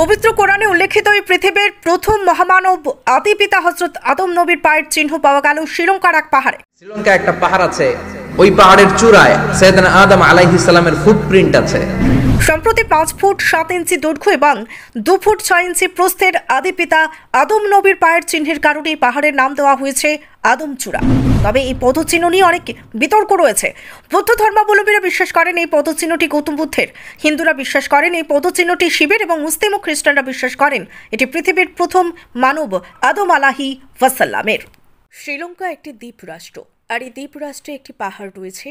পবিত্র কোরআনে উল্লেখিত এই পৃথিবীর প্রথম মহামানব আদি পিতা হযরত আদম নবীর পায়ের চিহ্ন পাওয়া গেল শ্রীলঙ্কার এক পাহাড়ে। শ্রীলঙ্কায় একটা পাহাড় আছে, ওই পাহাড়ের চূড়ায় সাইয়েদনা আদম আলাইহিস সালামের ফুটপ্রিন্ট আছে। সম্প্রতি 5 ফুট 7 ইঞ্চি দৈর্ঘ্য এবং 2 ফুট 6 ইঞ্চি প্রস্থের আদি পিতা আদম নবীর পায়ের চিহ্নের কারণে এই পাহাড়ের নাম দেওয়া হয়েছে আদম চূড়া। তবে এই পদচিহ্ন নিয়ে অনেক বিতর্ক রয়েছে। বৌদ্ধ ধর্মাবলম্বীরা বিশ্বাস করেন এই পদচিহ্নটি গৌতম বুদ্ধের, হিন্দুরা বিশ্বাস করেন এই পদচিহ্নটি শিবের এবং মুসলিম ও খ্রিস্টানরা বিশ্বাস করেন এটি পৃথিবীর প্রথম মানব আদম আলাইহিস ওয়াসাল্লামের। শ্রীলঙ্কা একটি দ্বীপ রাষ্ট্র, আর এই দ্বীপ রাষ্ট্রে একটি পাহাড় রয়েছে।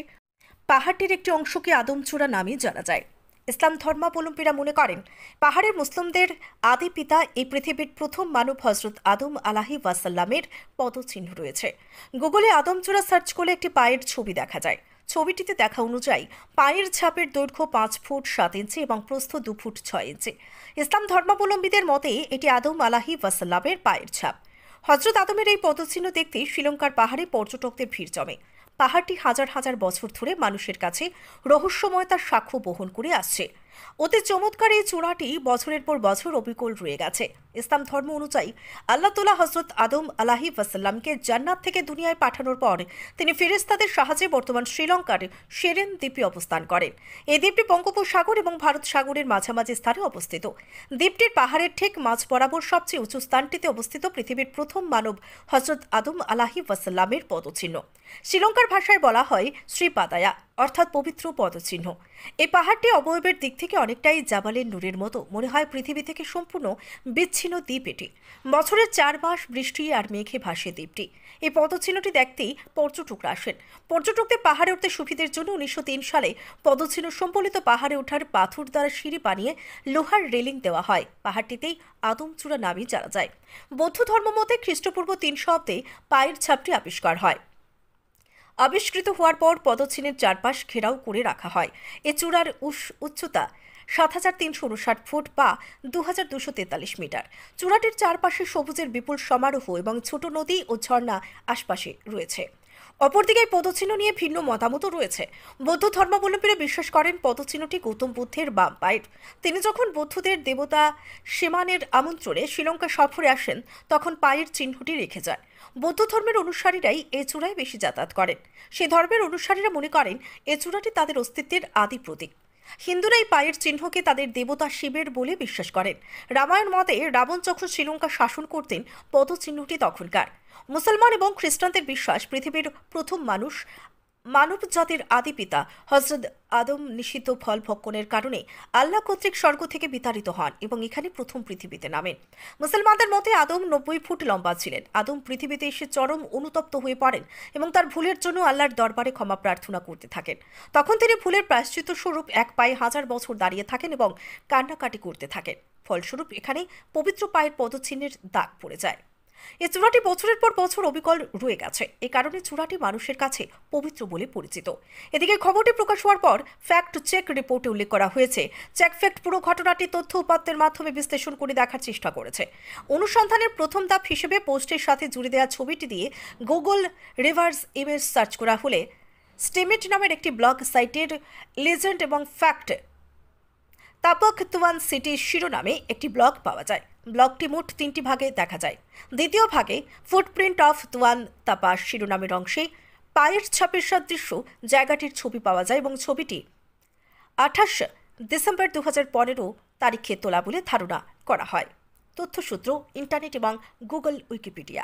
পাহাড়টির একটি অংশকে আদমচূড়া নামে জানা যায়। ইসলাম ধর্মাবলম্বীরা মনে করেন পাহাড়ের মুসলিমদের আদি পিতা এই পৃথিবীর প্রথম মানব হযরত আদম আলাইহিস ওয়াসাল্লামের পদচিহ্ন রয়েছে। গুগলে আদমচূড়া সার্চ করলে একটি পায়ের ছবি দেখা যায়। ছবিটিতে দেখা অনুযায়ী পায়ের ছাপের দৈর্ঘ্য 5 ফুট 7 ইঞ্চি এবং প্রস্থ 2 ফুট 6 ইঞ্চি। ইসলাম ধর্মাবলম্বীদের মতে এটি আদম আলাইহিস ওয়াসাল্লামের পায়ের ছাপ। হযরত আদমের এই পদচিহ্ন দেখতে শ্রীলঙ্কার পাহাড়ে পর্যটকদের ভিড় জমে। পাহাড়টি হাজার হাজার বছর ধরে মানুষের কাছে রহস্যময়তার সাক্ষ্য বহন করে আসছে। অতি চমৎকার এই চূড়াটি বছরের পর বছর অবিকল রয়ে গেছে। ইসলাম ধর্ম অনুযায়ী আল্লাহ তাআলা হযরত আদম আলাইহিস ওয়াসাল্লামকে জান্নাত থেকে দুনিয়ায় পাঠানোর পর তিনি ফেরেশতাদের সাহায্যে বর্তমান শ্রীলঙ্কার সেরেন দ্বীপে অবস্থান করেন। এই দ্বীপটি বঙ্গোপসাগর এবং ভারত সাগরের মাঝামাঝি স্থানে অবস্থিত। দ্বীপটির পাহাড়ের ঠিক মাঝ বরাবর সবচেয়ে উঁচু স্থানটিতে অবস্থিত পৃথিবীর প্রথম মানব হযরত আদম আলাইহিস ওয়াসাল্লামের পদচিহ্ন। শ্রীলঙ্কার ভাষায় বলা হয় শ্রীপাদায়া, অর্থাৎ পবিত্র পদচিহ্ন। এই পাহাড়টি অবয়বের দিক থেকে অনেকটাই জাবালের নূরের মতো মনে হয়। পৃথিবী থেকে সম্পূর্ণ বিচ্ছিন্ন দ্বীপ এটি। বছরের 4 মাস বৃষ্টি আর মেঘে ভাসে দ্বীপটি। এই পদচিহ্নটি দেখতেই পর্যটকরা আসেন। পর্যটকদের পাহাড়ে উঠতে সুবিধার জন্য 1903 সালে পদচিহ্ন সম্বলিত পাহাড়ে ওঠার পাথর দ্বারা সিঁড়ি বানিয়ে লোহার রেলিং দেওয়া হয়। পাহাড়টিতেই আদমচূড়া নামে জানা যায়। বৌদ্ধ ধর্ম মতে খ্রিস্টপূর্ব 300 অব্দে পায়ের ছাপটি আবিষ্কার হয়। আবিষ্কৃত হওয়ার পর পদচিহ্নের চারপাশ ঘেরাও করে রাখা হয়। এ চূড়ার উচ্চতা 7359 ফুট বা 2243 মিটার। চূড়াটির চারপাশে সবুজের বিপুল সমারোহ এবং ছোট নদী ও ঝর্ণা আশপাশে রয়েছে। অপরদিকে এই পদচিহ্ন নিয়ে ভিন্ন মতামতও রয়েছে। বৌদ্ধ ধর্মাবলম্বীরা বিশ্বাস করেন পদচিহ্নটি গৌতম বুদ্ধের বাম পায়ের। তিনি যখন বৌদ্ধদের দেবতা শিমানের আমন্ত্রণে শ্রীলঙ্কা সফরে আসেন তখন পায়ের চিহ্নটি রেখে যায়। বৌদ্ধ ধর্মের অনুসারীরাই এ চূড়ায় বেশি যাতায়াত করেন। সেই ধর্মের অনুসারীরা মনে করেন এ চূড়াটি তাদের অস্তিত্বের আদি প্রতীক। হিন্দুরা এই পায়ের চিহ্নকে তাদের দেবতা শিবের বলে বিশ্বাস করেন। রামায়ণ মতে রাবণ যখন শ্রীলঙ্কা শাসন করতেন পদচিহ্নটি তখনকার। মুসলমান এবং খ্রিস্টানদের বিশ্বাস পৃথিবীর প্রথম মানব জাতির আদি পিতা হযরত আদম নিষিদ্ধ ফল ভক্ষণের কারণে আল্লাহ কর্তৃক স্বর্গ থেকে বিতাড়িত হন এবং এখানে প্রথম পৃথিবীতে নামেন। মুসলমানদের মতে আদম 90 ফুট লম্বা ছিলেন। আদম পৃথিবীতে এসে চরম অনুতপ্ত হয়ে পড়েন এবং তার ভুলের জন্য আল্লাহর দরবারে ক্ষমা প্রার্থনা করতে থাকেন। তখন তিনি ভুলের প্রায়শ্চিত্ত স্বরূপ এক পায়ে 1000 বছর দাঁড়িয়ে থাকেন এবং কান্নাকাটি করতে থাকেন। ফলস্বরূপ এখানে পবিত্র পায়ের পদচিহ্নের দাগ পড়ে যায়। এই চূড়াটি বছরের পর বছর অবিকল রয়ে গেছে। এ কারণে চূড়াটি মানুষের কাছে পবিত্র বলে পরিচিত। এদিকে খবরটি প্রকাশ হওয়ার পর ফ্যাক্ট চেক রিপোর্টে উল্লেখ করা হয়েছে চেক ফ্যাক্ট পুরো ঘটনাটি তথ্য উপাত্তের মাধ্যমে বিশ্লেষণ করে দেখার চেষ্টা করেছে। অনুসন্ধানের প্রথম ধাপ হিসেবে পোস্টের সাথে জুড়ে দেওয়া ছবিটি দিয়ে গুগল রিভার্স ইমেজ সার্চ করা হলে স্টেমেট নামের একটি ব্লগ সাইটের লেজেন্ড এবং ফ্যাক্ট তাপক তুয়ান সিটি শিরোনামে একটি ব্লগ পাওয়া যায়। ব্লগটি মোট 3টি ভাগে দেখা যায়। দ্বিতীয় ভাগে ফুটপ্রিন্ট অফ তুয়ান তাপা শিরোনামের অংশে পায়ের ছাপের সাদৃশ্য জায়গাটির ছবি পাওয়া যায় এবং ছবিটি 28 ডিসেম্বর 2015 তারিখে তোলা বলে ধারণা করা হয়। তথ্যসূত্র ইন্টারনেট এবং গুগল উইকিপিডিয়া।